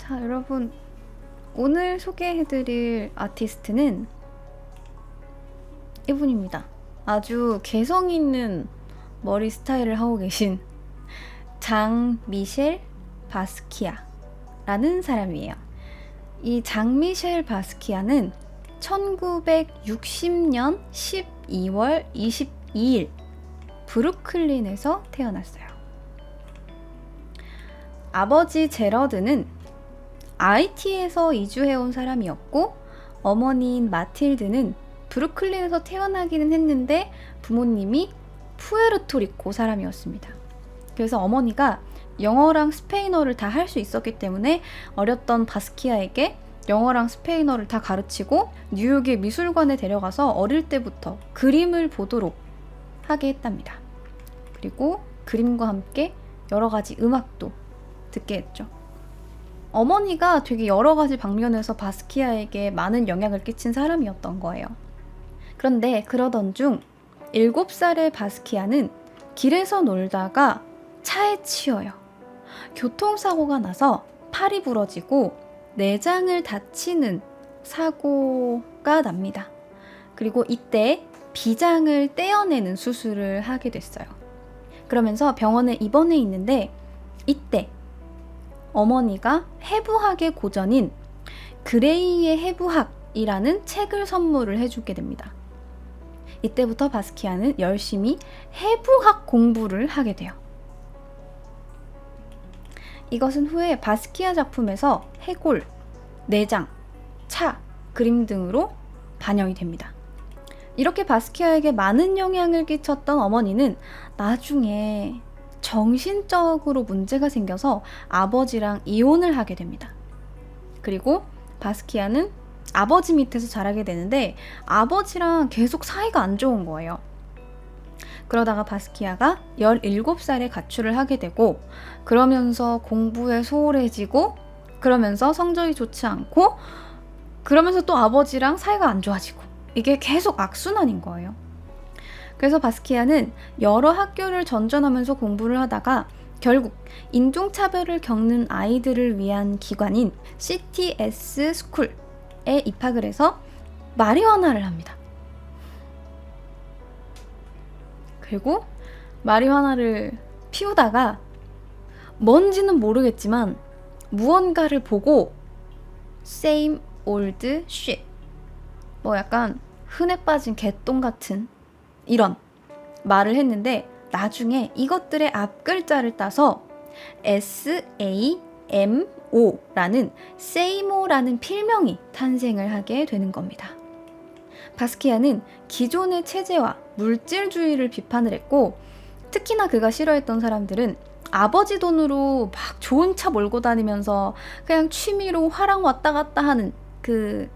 자, 여러분, 오늘 소개해드릴 아티스트는 이분입니다. 아주 개성 있는 머리 스타일을 하고 계신 장미셸 바스키아라는 사람이에요. 이 장미셸 바스키아는 1960년 12월 22일 브루클린에서 태어났어요. 아버지 제러드는 IT에서 이주해온 사람이었고, 어머니인 마틸드는 브루클린에서 태어나기는 했는데 부모님이 푸에르토리코 사람이었습니다. 그래서 어머니가 영어랑 스페인어를 다 할 수 있었기 때문에 어렸던 바스키아에게 영어랑 스페인어를 다 가르치고 뉴욕의 미술관에 데려가서 어릴 때부터 그림을 보도록 하게 했답니다. 그리고 그림과 함께 여러 가지 음악도 듣게 했죠. 어머니가 되게 여러 가지 방면에서 바스키아에게 많은 영향을 끼친 사람이었던 거예요. 그런데 그러던 중 7살의 바스키아는 길에서 놀다가 차에 치여요. 교통사고가 나서 팔이 부러지고 내장을 다치는 사고가 납니다. 그리고 이때 비장을 떼어내는 수술을 하게 됐어요. 그러면서 병원에 입원해 있는데 이때 어머니가 해부학의 고전인 그레이의 해부학이라는 책을 선물을 해주게 됩니다. 이때부터 바스키아는 열심히 해부학 공부를 하게 돼요. 이것은 후에 바스키아 작품에서 해골, 내장, 차, 그림 등으로 반영이 됩니다. 이렇게 바스키아에게 많은 영향을 끼쳤던 어머니는 나중에 정신적으로 문제가 생겨서 아버지랑 이혼을 하게 됩니다. 그리고 바스키아는 아버지 밑에서 자라게 되는데 아버지랑 계속 사이가 안 좋은 거예요. 그러다가 바스키아가 17살에 가출을 하게 되고, 그러면서 공부에 소홀해지고, 그러면서 성적이 좋지 않고, 그러면서 또 아버지랑 사이가 안 좋아지고, 이게 계속 악순환인 거예요. 그래서 바스키아는 여러 학교를 전전하면서 공부를 하다가 결국 인종차별을 겪는 아이들을 위한 기관인 CTS 스쿨에 입학을 해서 마리화나를 합니다. 그리고 마리화나를 피우다가 뭔지는 모르겠지만 무언가를 보고 same old shit, 뭐 약간 흔해 빠진 개똥 같은 이런 말을 했는데, 나중에 이것들의 앞글자를 따서 SAMO라는 세이모라는 필명이 탄생을 하게 되는 겁니다. 바스키아는 기존의 체제와 물질주의를 비판을 했고, 특히나 그가 싫어했던 사람들은 아버지 돈으로 막 좋은 차 몰고 다니면서 그냥 취미로 화랑 왔다 갔다 하는 그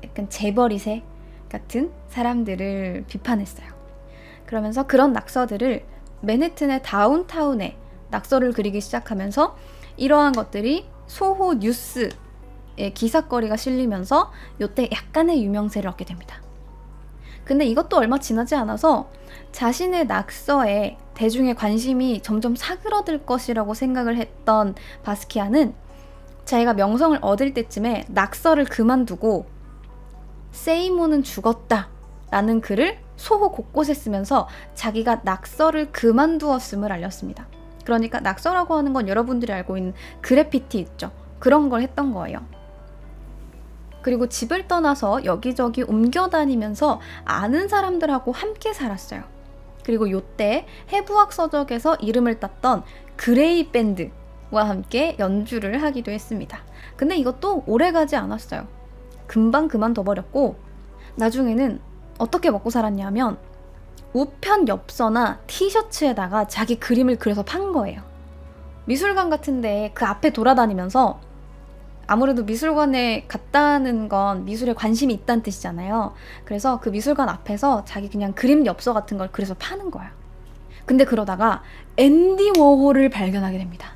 약간 재벌이세 같은 사람들을 비판했어요. 그러면서 그런 낙서들을 맨해튼의 다운타운에 낙서를 그리기 시작하면서 이러한 것들이 소호 뉴스의 기사거리가 실리면서 이때 약간의 유명세를 얻게 됩니다. 근데 이것도 얼마 지나지 않아서 자신의 낙서에 대중의 관심이 점점 사그러들 것이라고 생각을 했던 바스키아는 자기가 명성을 얻을 때쯤에 낙서를 그만두고 세이모는 죽었다 라는 글을 소호 곳곳에 쓰면서 자기가 낙서를 그만두었음을 알렸습니다. 그러니까 낙서라고 하는 건 여러분들이 알고 있는 그래피티 있죠. 그런 걸 했던 거예요. 그리고 집을 떠나서 여기저기 옮겨 다니면서 아는 사람들하고 함께 살았어요. 그리고 요때 해부학 서적에서 이름을 땄던 그레이 밴드와 함께 연주를 하기도 했습니다. 근데 이것도 오래가지 않았어요. 금방 그만둬버렸고, 나중에는 어떻게 먹고 살았냐면 우편 엽서나 티셔츠에다가 자기 그림을 그려서 판 거예요. 미술관 같은데 그 앞에 돌아다니면서, 아무래도 미술관에 갔다는 건 미술에 관심이 있다는 뜻이잖아요. 그래서 그 미술관 앞에서 자기 그냥 그림 엽서 같은 걸 그려서 파는 거야. 근데 그러다가 앤디 워홀을 발견하게 됩니다.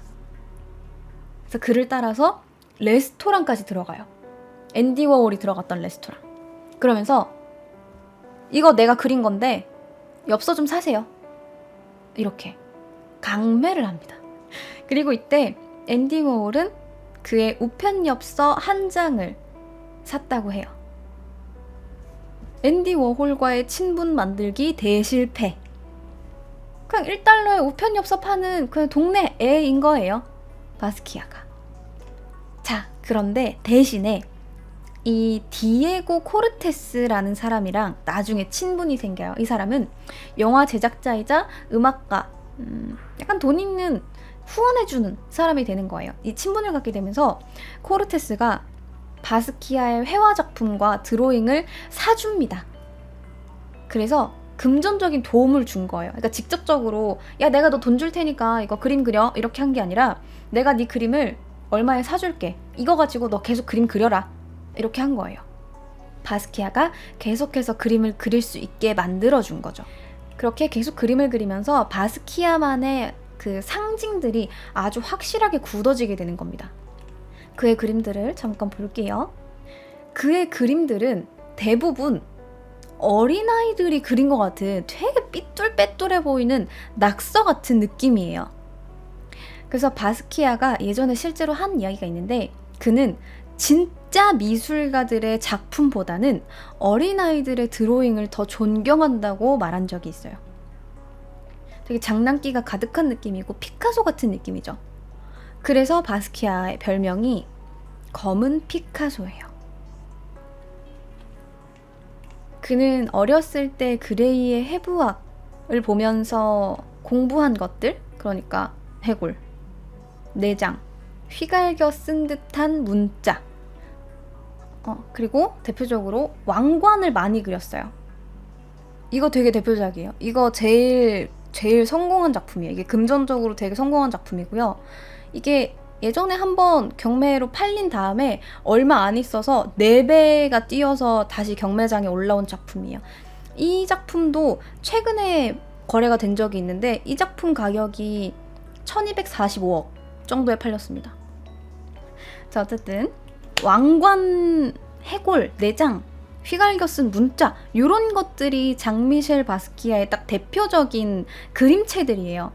그래서 그를 따라서 레스토랑까지 들어가요. 앤디 워홀이 들어갔던 레스토랑. 그러면서 이거 내가 그린 건데 엽서 좀 사세요. 이렇게 강매를 합니다. 그리고 이때 앤디 워홀은 그의 우편엽서 한 장을 샀다고 해요. 앤디 워홀과의 친분 만들기 대실패. 그냥 1달러에 우편엽서 파는 그냥 동네 애인 거예요, 바스키아가. 자, 그런데 대신에 이 디에고 코르테스라는 사람이랑 나중에 친분이 생겨요. 이 사람은 영화 제작자이자 음악가, 약간 돈 있는 후원해주는 사람이 되는 거예요. 이 친분을 갖게 되면서 코르테스가 바스키아의 회화 작품과 드로잉을 사줍니다. 그래서 금전적인 도움을 준 거예요. 그러니까 직접적으로 야, 내가 너 돈 줄 테니까 이거 그림 그려, 이렇게 한 게 아니라 내가 네 그림을 얼마에 사줄게, 이거 가지고 너 계속 그림 그려라, 이렇게 한 거예요. 바스키아가 계속해서 그림을 그릴 수 있게 만들어준 거죠. 그렇게 계속 그림을 그리면서 바스키아만의 그 상징들이 아주 확실하게 굳어지게 되는 겁니다. 그의 그림들을 잠깐 볼게요. 그의 그림들은 대부분 어린아이들이 그린 것 같은 되게 삐뚤빼뚤해 보이는 낙서 같은 느낌이에요. 그래서 바스키아가 예전에 실제로 한 이야기가 있는데, 그는 진짜 미술가들의 작품보다는 어린아이들의 드로잉을 더 존경한다고 말한 적이 있어요. 되게 장난기가 가득한 느낌이고 피카소 같은 느낌이죠. 그래서 바스키아의 별명이 검은 피카소예요. 그는 어렸을 때 그레이의 해부학을 보면서 공부한 것들, 그러니까 해골, 내장, 휘갈겨 쓴 듯한 문자, 그리고 대표적으로 왕관을 많이 그렸어요. 이거 되게 대표작이에요. 이거 제일 성공한 작품이에요. 이게 금전적으로 되게 성공한 작품이고요. 이게 예전에 한번 경매로 팔린 다음에 얼마 안 있어서 4배가 뛰어서 다시 경매장에 올라온 작품이에요. 이 작품도 최근에 거래가 된 적이 있는데 이 작품 가격이 1245억 정도에 팔렸습니다. 자, 어쨌든 왕관, 해골, 내장, 휘갈겨 쓴 문자, 이런 것들이 장미셸 바스키아의 딱 대표적인 그림체들이에요.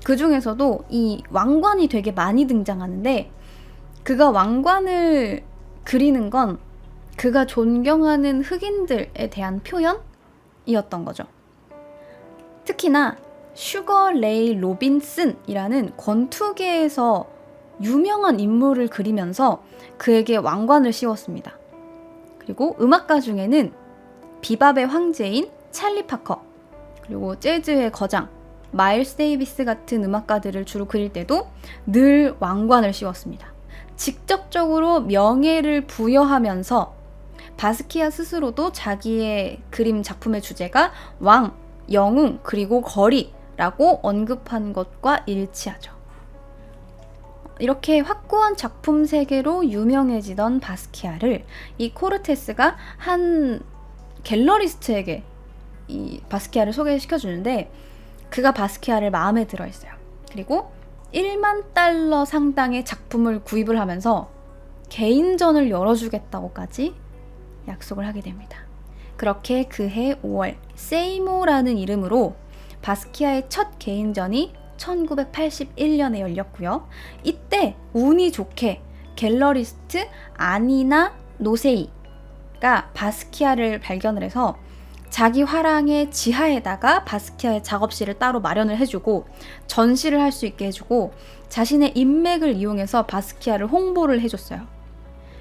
그 중에서도 이 왕관이 되게 많이 등장하는데, 그가 왕관을 그리는 건 그가 존경하는 흑인들에 대한 표현이었던 거죠. 특히나 슈거 레이 로빈슨이라는 권투계에서 유명한 인물을 그리면서 그에게 왕관을 씌웠습니다. 그리고 음악가 중에는 비밥의 황제인 찰리 파커, 그리고 재즈의 거장 마일스 데이비스 같은 음악가들을 주로 그릴 때도 늘 왕관을 씌웠습니다. 직접적으로 명예를 부여하면서 바스키아 스스로도 자기의 그림 작품의 주제가 왕, 영웅, 그리고 거리라고 언급한 것과 일치하죠. 이렇게 확고한 작품 세계로 유명해지던 바스키아를 이 코르테스가 한 갤러리스트에게 이 바스키아를 소개시켜주는데, 그가 바스키아를 마음에 들어 했어요. 그리고 1만 달러 상당의 작품을 구입을 하면서 개인전을 열어주겠다고까지 약속을 하게 됩니다. 그렇게 그해 5월 세이모라는 이름으로 바스키아의 첫 개인전이 1981년에 열렸고요. 이때 운이 좋게 갤러리스트 아니나 노세이가 바스키아를 발견을 해서 자기 화랑의 지하에다가 바스키아의 작업실을 따로 마련을 해주고 전시를 할 수 있게 해주고 자신의 인맥을 이용해서 바스키아를 홍보를 해줬어요.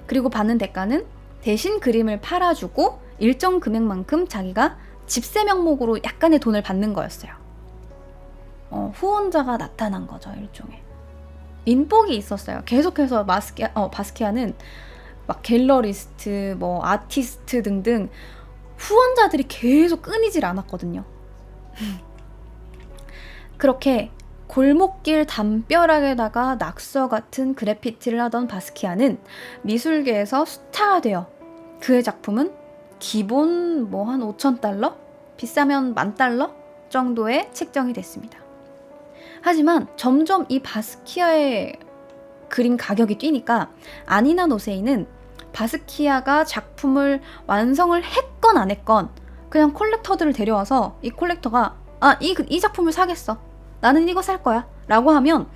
그리고 받는 대가는 대신 그림을 팔아주고 일정 금액만큼 자기가 집세 명목으로 약간의 돈을 받는 거였어요. 후원자가 나타난 거죠, 일종의. 인복이 있었어요. 계속해서 바스키아는 막 갤러리스트, 아티스트 등등 후원자들이 계속 끊이질 않았거든요. 그렇게 골목길 담벼락에다가 낙서 같은 그래피티를 하던 바스키아는 미술계에서 스타가 되어 그의 작품은 기본 한 5,000달러? 비싸면 10,000달러? 정도에 책정이 됐습니다. 하지만 점점 이 바스키아의 그림 가격이 뛰니까 아니나 노세이는 바스키아가 작품을 완성을 했건 안 했건 그냥 콜렉터들을 데려와서 이 콜렉터가 이 작품을 사겠어, 나는 이거 살 거야 라고 하면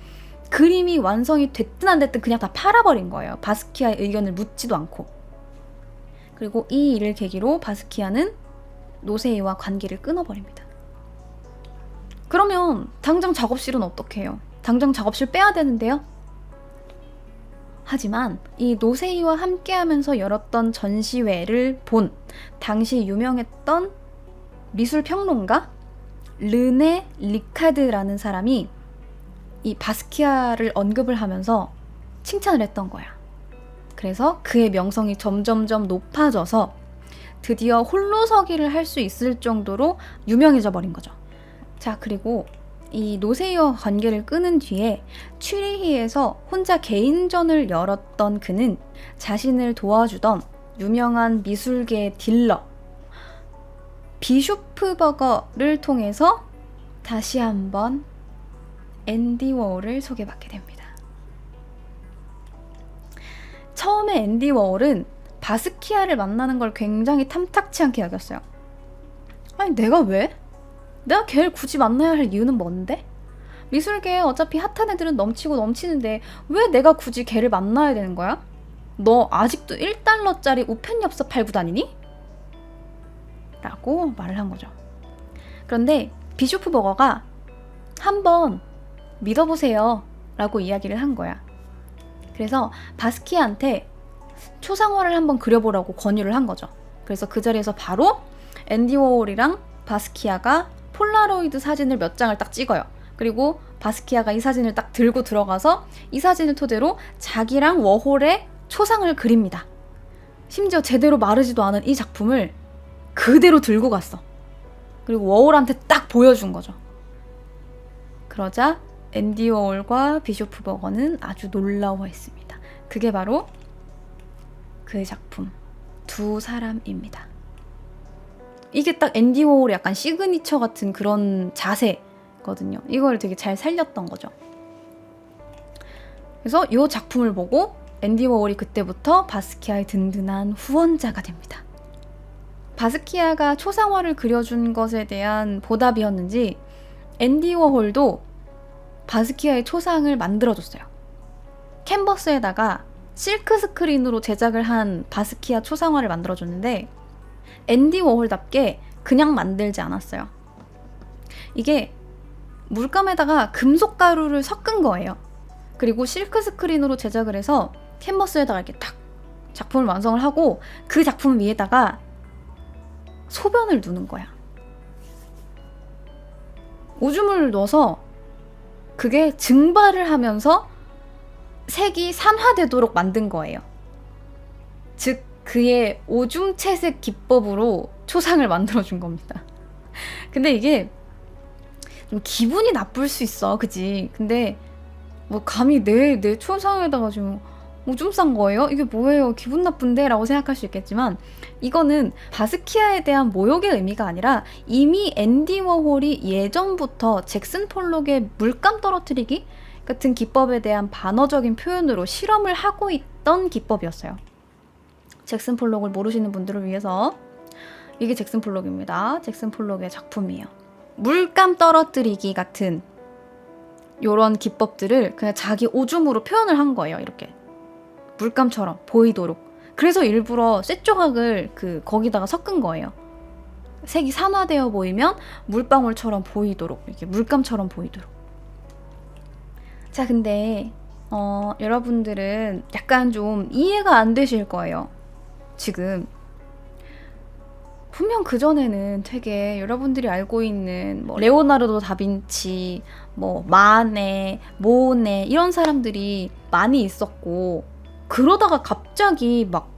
그림이 완성이 됐든 안 됐든 그냥 다 팔아버린 거예요. 바스키아의 의견을 묻지도 않고. 그리고 이 일을 계기로 바스키아는 노세이와 관계를 끊어버립니다. 그러면 당장 작업실은 어떻게 해요? 당장 작업실 빼야 되는데요? 하지만 이 노세이와 함께하면서 열었던 전시회를 본 당시 유명했던 미술평론가 르네 리카드라는 사람이 이 바스키아를 언급을 하면서 칭찬을 했던 거야. 그래서 그의 명성이 점점점 높아져서 드디어 홀로서기를 할 수 있을 정도로 유명해져 버린 거죠. 자, 그리고 이 노세이와 관계를 끊은 뒤에 취리히에서 혼자 개인전을 열었던 그는 자신을 도와주던 유명한 미술계 딜러 비슈프버거를 통해서 다시 한번 앤디 워홀을 소개받게 됩니다. 처음에 앤디 워홀은 바스키아를 만나는 걸 굉장히 탐탁치 않게 여겼어요. 아니, 내가 왜? 내가 걔를 굳이 만나야 할 이유는 뭔데? 미술계에 어차피 핫한 애들은 넘치고 넘치는데 왜 내가 굳이 걔를 만나야 되는 거야? 너 아직도 1달러짜리 우편엽서 팔고 다니니? 라고 말을 한 거죠. 그런데 비슈프버거가 한번 믿어보세요 라고 이야기를 한 거야. 그래서 바스키아한테 초상화를 한번 그려보라고 권유를 한 거죠. 그래서 그 자리에서 바로 앤디 워홀이랑 바스키아가 폴라로이드 사진을 몇 장을 딱 찍어요. 그리고 바스키아가 이 사진을 딱 들고 들어가서 이 사진을 토대로 자기랑 워홀의 초상을 그립니다. 심지어 제대로 마르지도 않은 이 작품을 그대로 들고 갔어. 그리고 워홀한테 딱 보여준 거죠. 그러자 앤디 워홀과 비쇼프버거는 아주 놀라워했습니다. 그게 바로 그의 작품 두 사람입니다. 이게 딱 앤디 워홀의 약간 시그니처 같은 그런 자세거든요. 이걸 되게 잘 살렸던 거죠. 그래서 이 작품을 보고 앤디 워홀이 그때부터 바스키아의 든든한 후원자가 됩니다. 바스키아가 초상화를 그려준 것에 대한 보답이었는지 앤디 워홀도 바스키아의 초상을 만들어줬어요. 캔버스에다가 실크 스크린으로 제작을 한 바스키아 초상화를 만들어줬는데 앤디 워홀답게 그냥 만들지 않았어요. 이게 물감에다가 금속 가루를 섞은 거예요. 그리고 실크 스크린으로 제작을 해서 캔버스에다가 이렇게 탁 작품을 완성을 하고 그 작품 위에다가 소변을 누는 거야. 오줌을 넣어서 그게 증발을 하면서 색이 산화되도록 만든 거예요. 즉 그의 오줌 채색 기법으로 초상을 만들어준 겁니다. 근데 이게 좀 기분이 나쁠 수 있어, 그지? 근데 뭐 감히 내 초상에다가 좀 오줌 싼 거예요? 이게 뭐예요? 기분 나쁜데? 라고 생각할 수 있겠지만 이거는 바스키아에 대한 모욕의 의미가 아니라 이미 앤디 워홀이 예전부터 잭슨 폴록의 물감 떨어뜨리기 같은 기법에 대한 반어적인 표현으로 실험을 하고 있던 기법이었어요. 잭슨 폴록을 모르시는 분들을 위해서 이게 잭슨 폴록입니다. 잭슨 폴록의 작품이에요. 물감 떨어뜨리기 같은 요런 기법들을 그냥 자기 오줌으로 표현을 한 거예요. 이렇게 물감처럼 보이도록. 그래서 일부러 쇠 조각을 거기다가 섞은 거예요. 색이 산화되어 보이면 물방울처럼 보이도록, 이렇게 물감처럼 보이도록. 자, 근데 여러분들은 약간 좀 이해가 안 되실 거예요. 지금 분명 그전에는 되게 여러분들이 알고 있는 뭐 레오나르도 다빈치, 뭐 마네, 모네 이런 사람들이 많이 있었고, 그러다가 갑자기 막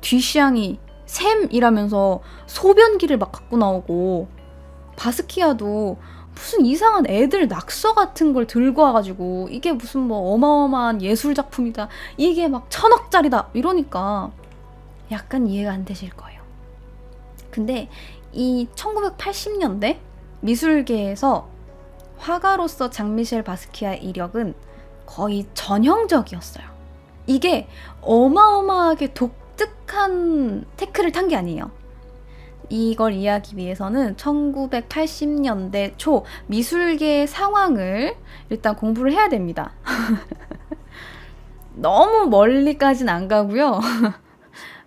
뒤시앙이 샘이라면서 소변기를 막 갖고 나오고, 바스키아도 무슨 이상한 애들 낙서 같은 걸 들고 와가지고 이게 무슨 뭐 어마어마한 예술 작품이다, 이게 막 1000억짜리다 이러니까 약간 이해가 안 되실 거예요. 근데 이 1980년대 미술계에서 화가로서 장미셸 바스키아의 이력은 거의 전형적이었어요. 이게 어마어마하게 독특한 태클을 탄 게 아니에요. 이걸 이해하기 위해서는 1980년대 초 미술계의 상황을 일단 공부를 해야 됩니다. 너무 멀리까진 안 가고요.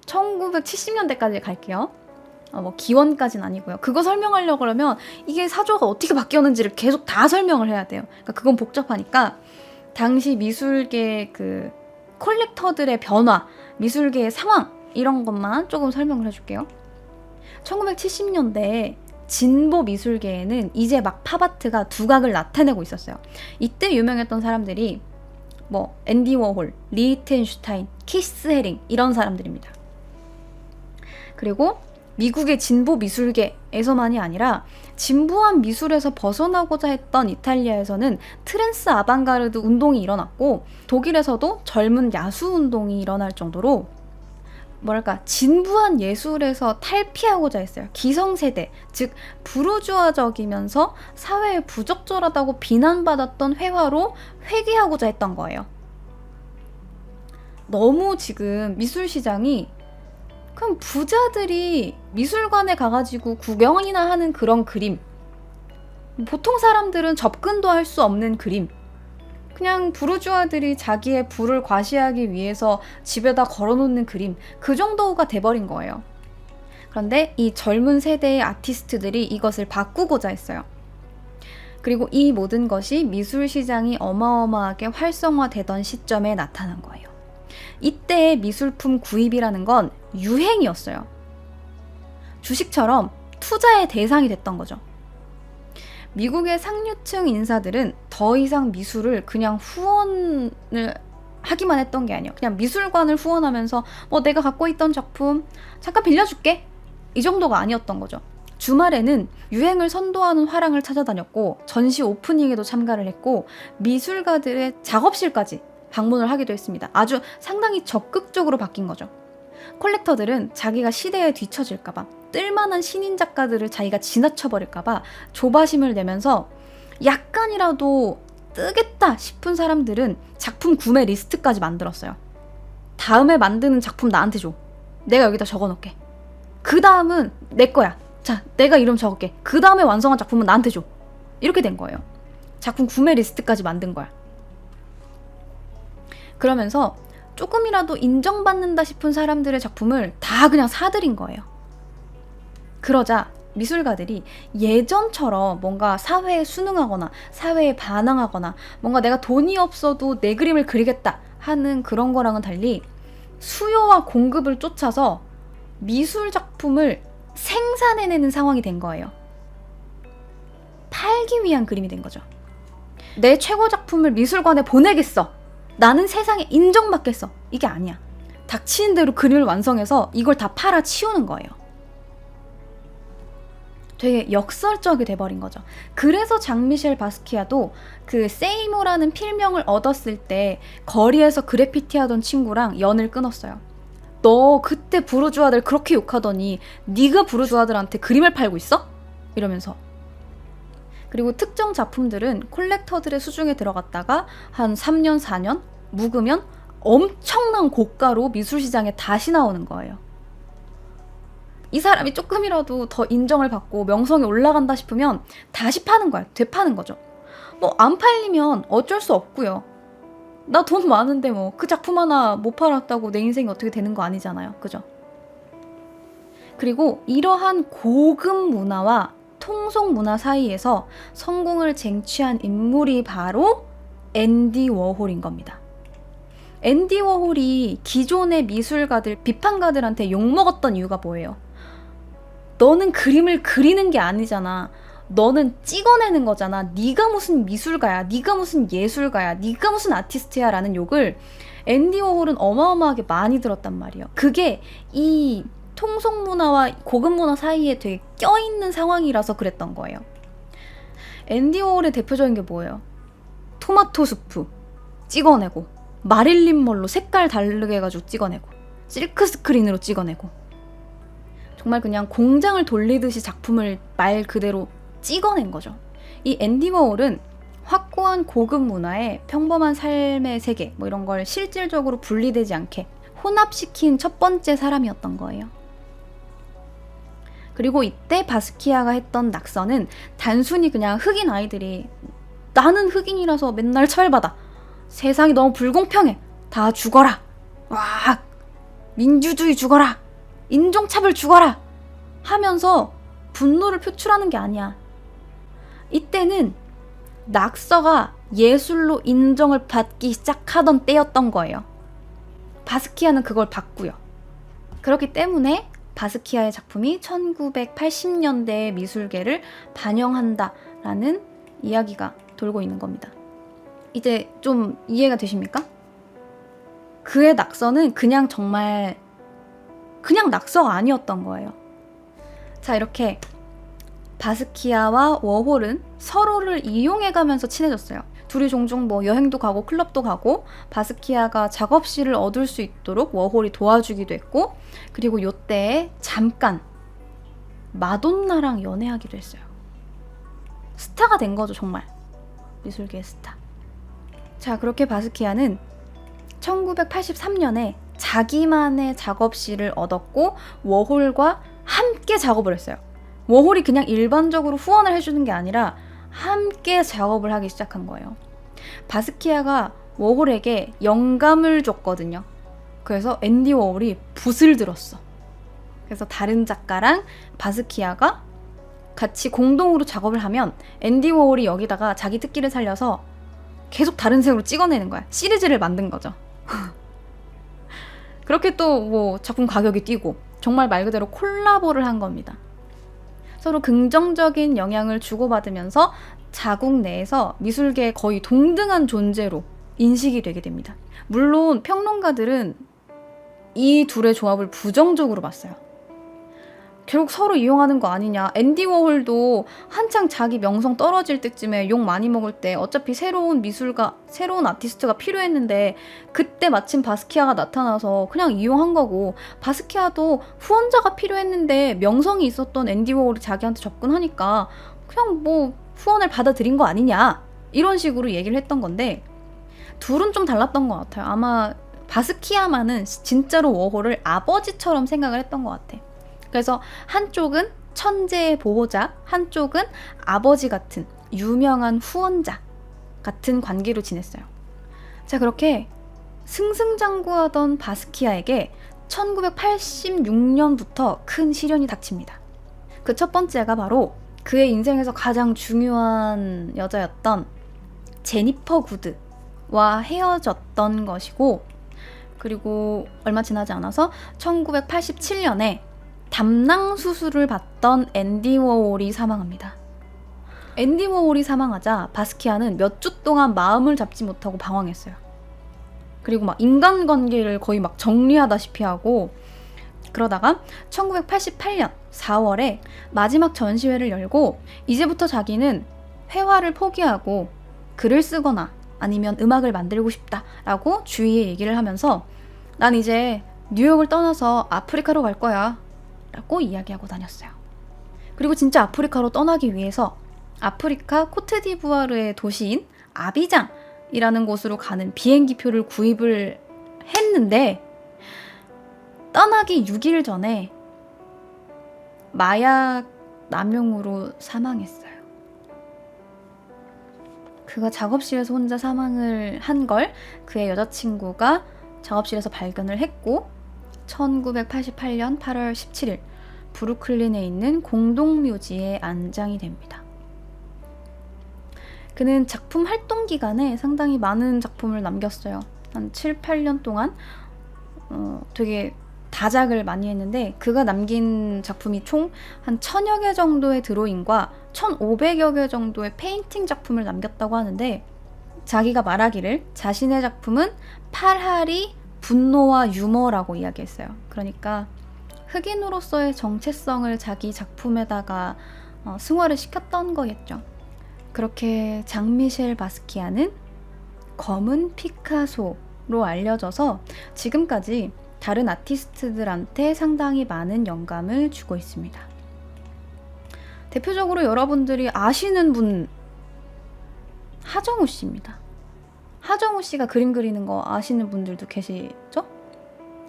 1970년대까지 갈게요. 뭐 기원까지는 아니고요. 그거 설명하려고 그러면 이게 사조가 어떻게 바뀌었는지를 계속 다 설명을 해야 돼요. 그러니까 그건 복잡하니까 당시 미술계 그 콜렉터들의 변화, 미술계의 상황 이런 것만 조금 설명을 해줄게요. 1970년대에 진보 미술계에는 이제 막 팝아트가 두각을 나타내고 있었어요. 이때 유명했던 사람들이 뭐 앤디 워홀, 리히텐슈타인, 키스 헤링 이런 사람들입니다. 그리고 미국의 진보 미술계에서만이 아니라 진보한 미술에서 벗어나고자 했던 이탈리아에서는 트랜스 아방가르드 운동이 일어났고 독일에서도 젊은 야수 운동이 일어날 정도로 뭐랄까 진부한 예술에서 탈피하고자 했어요. 기성세대, 즉 부르주아적이면서 사회에 부적절하다고 비난받았던 회화로 회귀하고자 했던 거예요. 너무 지금 미술시장이 그럼 부자들이 미술관에 가가지고 구경이나 하는 그런 그림, 보통 사람들은 접근도 할 수 없는 그림, 그냥 부르주아들이 자기의 부를 과시하기 위해서 집에다 걸어놓는 그림, 그 정도가 돼버린 거예요. 그런데 이 젊은 세대의 아티스트들이 이것을 바꾸고자 했어요. 그리고 이 모든 것이 미술 시장이 어마어마하게 활성화되던 시점에 나타난 거예요. 이때의 미술품 구입이라는 건 유행이었어요. 주식처럼 투자의 대상이 됐던 거죠. 미국의 상류층 인사들은 더 이상 미술을 그냥 후원을 하기만 했던 게 아니에요. 그냥 미술관을 후원하면서 뭐 내가 갖고 있던 작품 잠깐 빌려줄게 이 정도가 아니었던 거죠. 주말에는 유행을 선도하는 화랑을 찾아다녔고 전시 오프닝에도 참가를 했고 미술가들의 작업실까지 방문을 하기도 했습니다. 아주 상당히 적극적으로 바뀐 거죠. 콜렉터들은 자기가 시대에 뒤처질까봐, 뜰만한 신인 작가들을 자기가 지나쳐버릴까봐 조바심을 내면서 약간이라도 뜨겠다 싶은 사람들은 작품 구매 리스트까지 만들었어요. 다음에 만드는 작품 나한테 줘. 내가 여기다 적어놓을게. 그 다음은 내 거야. 자, 내가 이름 적을게. 그 다음에 완성한 작품은 나한테 줘. 이렇게 된 거예요. 작품 구매 리스트까지 만든 거야. 그러면서 조금이라도 인정받는다 싶은 사람들의 작품을 다 그냥 사들인 거예요. 그러자 미술가들이 예전처럼 뭔가 사회에 순응하거나 사회에 반항하거나 뭔가 내가 돈이 없어도 내 그림을 그리겠다 하는 그런 거랑은 달리 수요와 공급을 쫓아서 미술 작품을 생산해내는 상황이 된 거예요. 팔기 위한 그림이 된 거죠. 내 최고 작품을 미술관에 보내겠어. 나는 세상에 인정받겠어. 이게 아니야. 닥치는 대로 그림을 완성해서 이걸 다 팔아 치우는 거예요. 되게 역설적이 돼버린 거죠. 그래서 장미셸 바스키아도 그 세이모라는 필명을 얻었을 때 거리에서 그래피티 하던 친구랑 연을 끊었어요. 너 그때 부르주아들 그렇게 욕하더니 네가 부르주아들한테 그림을 팔고 있어? 이러면서. 그리고 특정 작품들은 콜렉터들의 수중에 들어갔다가 한 3년, 4년 묵으면 엄청난 고가로 미술시장에 다시 나오는 거예요. 이 사람이 조금이라도 더 인정을 받고 명성이 올라간다 싶으면 다시 파는 거야. 되파는 거죠. 뭐 안 팔리면 어쩔 수 없고요. 나 돈 많은데 뭐 그 작품 하나 못 팔았다고 내 인생이 어떻게 되는 거 아니잖아요. 그죠? 그리고 이러한 고급 문화와 통속 문화 사이에서 성공을 쟁취한 인물이 바로 앤디 워홀인 겁니다. 앤디 워홀이 기존의 미술가들, 비판가들한테 욕먹었던 이유가 뭐예요? 너는 그림을 그리는 게 아니잖아. 너는 찍어내는 거잖아. 네가 무슨 미술가야. 네가 무슨 예술가야. 네가 무슨 아티스트야 라는 욕을 앤디 워홀은 어마어마하게 많이 들었단 말이에요. 그게 이 통속 문화와 고급 문화 사이에 되게 껴있는 상황이라서 그랬던 거예요. 앤디 워홀의 대표적인 게 뭐예요? 토마토 수프 찍어내고 마릴린 먼로 색깔 다르게 해가지고 찍어내고 실크 스크린으로 찍어내고 정말 그냥 공장을 돌리듯이 작품을 말 그대로 찍어낸 거죠. 이 앤디 워홀은 확고한 고급 문화에 평범한 삶의 세계 뭐 이런 걸 실질적으로 분리되지 않게 혼합시킨 첫 번째 사람이었던 거예요. 그리고 이때 바스키아가 했던 낙서는 단순히 그냥 흑인 아이들이 나는 흑인이라서 맨날 처벌받아. 세상이 너무 불공평해. 다 죽어라. 와, 민주주의 죽어라. 인종차별 죽어라. 하면서 분노를 표출하는 게 아니야. 이때는 낙서가 예술로 인정을 받기 시작하던 때였던 거예요. 바스키아는 그걸 봤고요. 그렇기 때문에 바스키아의 작품이 1980년대의 미술계를 반영한다라는 이야기가 돌고 있는 겁니다. 이제 좀 이해가 되십니까? 그의 낙서는 그냥 정말 그냥 낙서가 아니었던 거예요. 자, 이렇게 바스키아와 워홀은 서로를 이용해가면서 친해졌어요. 둘이 종종 뭐 여행도 가고 클럽도 가고 바스키아가 작업실을 얻을 수 있도록 워홀이 도와주기도 했고, 그리고 요때 잠깐 마돈나랑 연애하기도 했어요. 스타가 된 거죠, 정말. 미술계의 스타. 자, 그렇게 바스키아는 1983년에 자기만의 작업실을 얻었고 워홀과 함께 작업을 했어요. 워홀이 그냥 일반적으로 후원을 해주는 게 아니라 함께 작업을 하기 시작한 거예요. 바스키아가 워홀에게 영감을 줬거든요. 그래서 앤디 워홀이 붓을 들었어. 그래서 다른 작가랑 바스키아가 같이 공동으로 작업을 하면 앤디 워홀이 여기다가 자기 특기를 살려서 계속 다른 색으로 찍어내는 거야. 시리즈를 만든 거죠. 그렇게 또 뭐 작품 가격이 뛰고 정말 말 그대로 콜라보를 한 겁니다. 서로 긍정적인 영향을 주고받으면서 자국 내에서 미술계의 거의 동등한 존재로 인식이 되게 됩니다. 물론 평론가들은 이 둘의 조합을 부정적으로 봤어요. 결국 서로 이용하는 거 아니냐. 앤디 워홀도 한창 자기 명성 떨어질 때쯤에 욕 많이 먹을 때 어차피 새로운 미술가, 새로운 아티스트가 필요했는데 그때 마침 바스키아가 나타나서 그냥 이용한 거고, 바스키아도 후원자가 필요했는데 명성이 있었던 앤디 워홀이 자기한테 접근하니까 그냥 뭐 후원을 받아들인 거 아니냐, 이런 식으로 얘기를 했던 건데, 둘은 좀 달랐던 것 같아요. 아마 바스키아만은 진짜로 워홀을 아버지처럼 생각을 했던 것 같아. 그래서 한쪽은 천재의 보호자, 한쪽은 아버지 같은 유명한 후원자 같은 관계로 지냈어요. 자, 그렇게 승승장구하던 바스키아에게 1986년부터 큰 시련이 닥칩니다. 그 첫 번째가 바로 그의 인생에서 가장 중요한 여자였던 제니퍼 구드와 헤어졌던 것이고, 그리고 얼마 지나지 않아서 1987년에 담낭 수술을 받던 앤디 워홀이 사망합니다. 앤디 워홀이 사망하자 바스키아는 몇 주 동안 마음을 잡지 못하고 방황했어요. 그리고 막 인간관계를 거의 막 정리하다시피 하고, 그러다가 1988년 4월에 마지막 전시회를 열고 이제부터 자기는 회화를 포기하고 글을 쓰거나 아니면 음악을 만들고 싶다라고 주위에 얘기를 하면서 난 이제 뉴욕을 떠나서 아프리카로 갈 거야 라고 이야기하고 다녔어요. 그리고 진짜 아프리카로 떠나기 위해서 아프리카 코트디부아르의 도시인 아비장이라는 곳으로 가는 비행기표를 구입을 했는데 떠나기 6일 전에 마약 남용으로 사망했어요. 그가 작업실에서 혼자 사망을 한 걸 그의 여자친구가 작업실에서 발견을 했고 1988년 8월 17일 브루클린에 있는 공동묘지에 안장이 됩니다. 그는 작품 활동 기간에 상당히 많은 작품을 남겼어요. 한 7, 8년 동안 되게 다작을 많이 했는데 그가 남긴 작품이 총 한 1000여 개 정도의 드로잉과 1500여 개 정도의 페인팅 작품을 남겼다고 하는데, 자기가 말하기를 자신의 작품은 팔할이 분노와 유머라고 이야기했어요. 그러니까 흑인으로서의 정체성을 자기 작품에다가 승화를 시켰던 거겠죠. 그렇게 장미셸 바스키아는 검은 피카소로 알려져서 지금까지 다른 아티스트들한테 상당히 많은 영감을 주고 있습니다. 대표적으로 여러분들이 아시는 분 하정우 씨입니다. 하정우 씨가 그림 그리는 거 아시는 분들도 계시죠?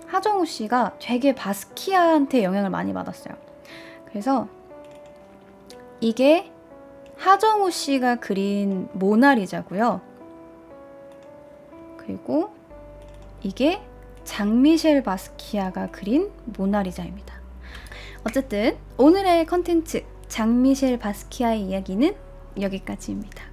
하정우 씨가 되게 바스키아한테 영향을 많이 받았어요. 그래서 이게 하정우 씨가 그린 모나리자고요. 그리고 이게 장미셸 바스키아가 그린 모나리자입니다. 어쨌든 오늘의 컨텐츠 장미셸 바스키아의 이야기는 여기까지입니다.